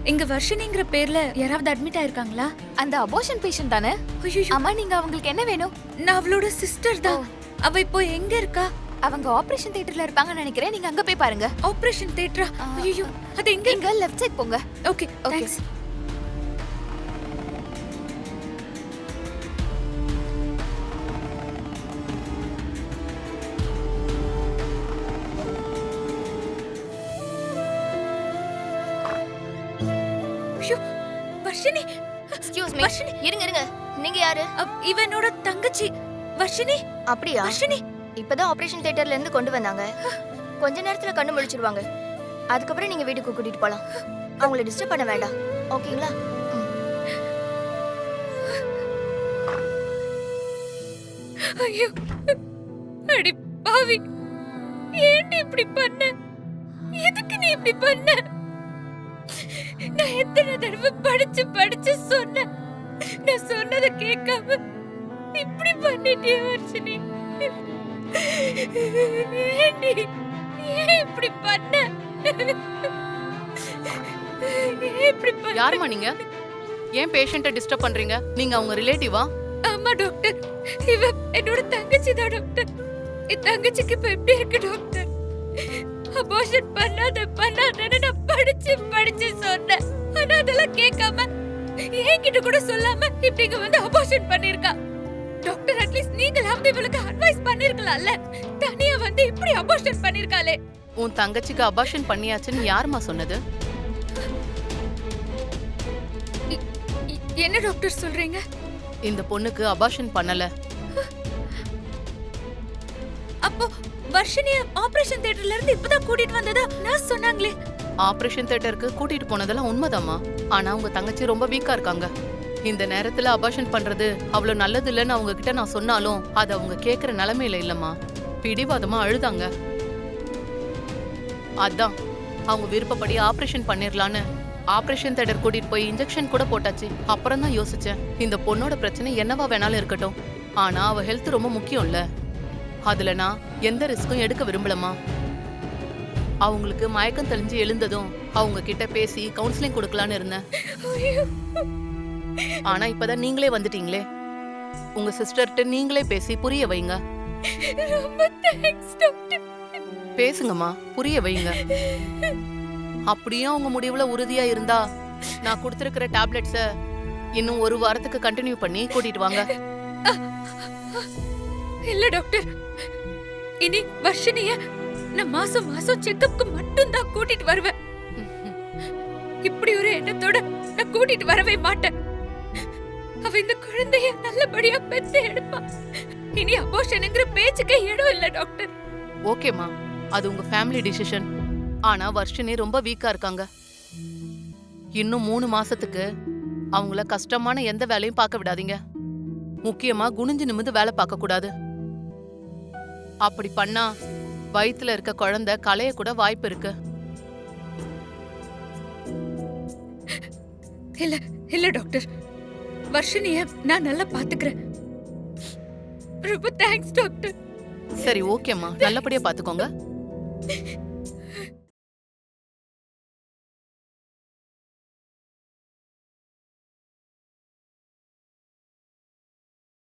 இங்க வர்ஷினிங்கிற பேர்ல யாராவது அட்மிட் ஆயிருக்காங்களா? அந்த அபோர்ஷன் பேஷண்ட் தானே? ஐயோ, அம்மா நீங்க அவங்களுக்கு என்ன வேணும்? நான் அவளோட சிஸ்டர் தான். அவ இப்போ எங்க இருக்கா? அவங்க ஆபரேஷன் தியேட்டர்ல இருப்பாங்கன்னு நினைக்கிறேன். நீங்க அங்க போய் பாருங்க. ஆபரேஷன் தியேட்டரா? ஐயோ, அது எங்க? இங்க லெஃப்ட் சைடு போங்க. Okay, thanks. ஐயோ, வர்ஷினி. Excuse me. வர்ஷினி. இருங்க இருங்க. நீங்க யாரு? இவனோட தங்கச்சி வர்ஷினி. அப்படியா? வர்ஷினி இப்பதான் ஆபரேஷன் தியேட்டர்ல இருந்து கொண்டு வந்தாங்க. கொஞ்ச நேரத்துல கண்ணு முழிச்சிருவாங்க. அதுக்கப்புறம் நீங்க வீட்டுக்கு கூட்டிட்டு போலாம். அவங்கள டிஸ்டர்ப் பண்ண வேண்டாம். ஓகேங்களா? ஐயோ, அடி பாவி, ஏன்டி இப்படி பண்ண? எதுக்கு நீ இப்படி பண்ண? நான் எத்தனை தடவை படிச்சு படிச்சு சொன்னேன். நான் சொன்னதை கேட்காம இப்படி பண்ணிட்டியே வர்ஷினி. ஏன்டி, ஏன் இப்படி பண்ண? ஏன் இப்படி பண்ண? யாருமா நீங்க? ஏன் பேஷண்ட்டை டிஸ்டர்ப் பண்றீங்க? நீங்க அவங்க ரிலேட்டிவா? ஆமா டாக்டர், இவ என்னோட தங்கச்சி தான் டாக்டர். என் தங்கச்சிக்கு இப்ப எப்படி இருக்கு டாக்டர்? அபார்ஷன் பண்ணாதன்னு நான் படிச்சு படிச்சு சொன்னேன். ஆனா அதெல்லாம் கேட்காம என்கிட்ட கூட சொல்லாம இப்படி இங்க வந்து அபார்ஷன் பண்ணிருக்கா. டாக்டர், அட்லீஸ்ட் நீங்களாவது இவளுக்கு அட்வைஸ் பண்ணிருக்கலாம்ல. தனியா வந்து இப்படி அபார்ஷன் பண்ணிருக்காளே. உன் தங்கச்சிக்கு அபார்ஷன் பண்ணியாச்சுன்னு யாருமா சொன்னது? என்ன டாக்டர் சொல்றீங்க? இந்த பொண்ணுக்கு அபார்ஷன் பண்ணல. அப்போ வர்ஷினிய ஆபரேஷன் தியேட்டர்ல இருந்து இப்பதான் கூட்டிட்டு வந்ததா நான் சொன்னாங்களே. ஆபரேஷன் தியேட்டருக்கு கூட்டிட்டு போனதெல்லாம் உண்மைதாம்மா. ஆனா உங்க தங்கச்சி ரொம்ப வீக்கா இருக்காங்க. இந்த நேரத்துல அபார்ஷன் பண்றது அவ்வளவு நல்லது இல்லைன்னு அவங்க கிட்ட நான் சொன்னாலும் அது அவங்க கேக்குற நிலைமையில இல்லம்மா. பிடிவாதமா அழுதாங்க. அதான் அவங்க விருப்பப்படி ஆபரேஷன் பண்ணிரலான்னு ஆபரேஷன் தியேட்டர் கூட்டிட்டு போய் இன்ஜெக்ஷன் கூட போட்டாச்சு. அப்புறம் தான் யோசிச்சேன், இந்த பொண்ணோட பிரச்சனை என்னவா வேணாலும் இருக்கட்டும், ஆனா அவ ஹெல்த் ரொம்ப முக்கியம்ல. அதுல நான் எந்த ரிஸ்க்கும் எடுக்க விரும்பலமா. அவங்களுக்கு மயக்கம் தெளிஞ்சு எழுந்ததும் அவங்க கிட்ட பேசி கவுன்சிலிங் கொடுக்கலான்னு இருந்தேன். ஆனா இப்பதான் நீங்களே வந்துட்டீங்களே. உங்க சிஸ்டர்ட்ட நீங்களே பேசி புரிய வைங்க. ரொம்ப தேங்க்ஸ் டாக்டர். பேசுங்கம்மா, புரிய வைங்க. அப்படியே உங்க முடிவுல உறுதியா இருந்தா நான் கொடுத்திருக்கிற டேப்லெட்ஸ இன்னும் ஒரு வாரத்துக்கு கண்டினியூ பண்ணி கூட்டிட்டு வாங்க. இல்ல டாக்டர், இனி வர்ஷினிய நான் மாசம் மாசம் செக்கப்க்கு மட்டும் தான் கூட்டிட்டு வருவேன். இப்படி ஒரு எண்ணத்தோட நான் கூட்டிட்டு வரவே மாட்டேன். அவ இந்த குழந்தைய நல்லபடியா பெத்து எடுப்பா. இனி அபார்ஷன்ங்கிற பேச்சுக்கே இடம் இல்ல டாக்டர். ஓகேம்மா, அது உங்க ஃபேமிலி டிசிஷன். ஆனா வர்ஷினி ரொம்ப வீக்கா இருக்காங்க. இன்னும் 3 மாசத்துக்கு அவங்கள கஷ்டமான எந்த வேலையும் பார்க்க விடாதீங்க. முக்கியமா குனிஞ்சு நிமிந்து வேலை பார்க்க கூடாது. அப்படி பண்ணா வயித்துல இருக்க குழந்தை கலைய கூட வாய்ப்பு இருக்கு. இல்ல இல்ல டாக்டர், வர்ஷினிய நான் நல்லா பாத்துக்கிறேன். ரொம்ப தேங்க்ஸ் டாக்டர். சரி, ஓகேம்மா, நல்லபடியா பாத்துக்கோங்க.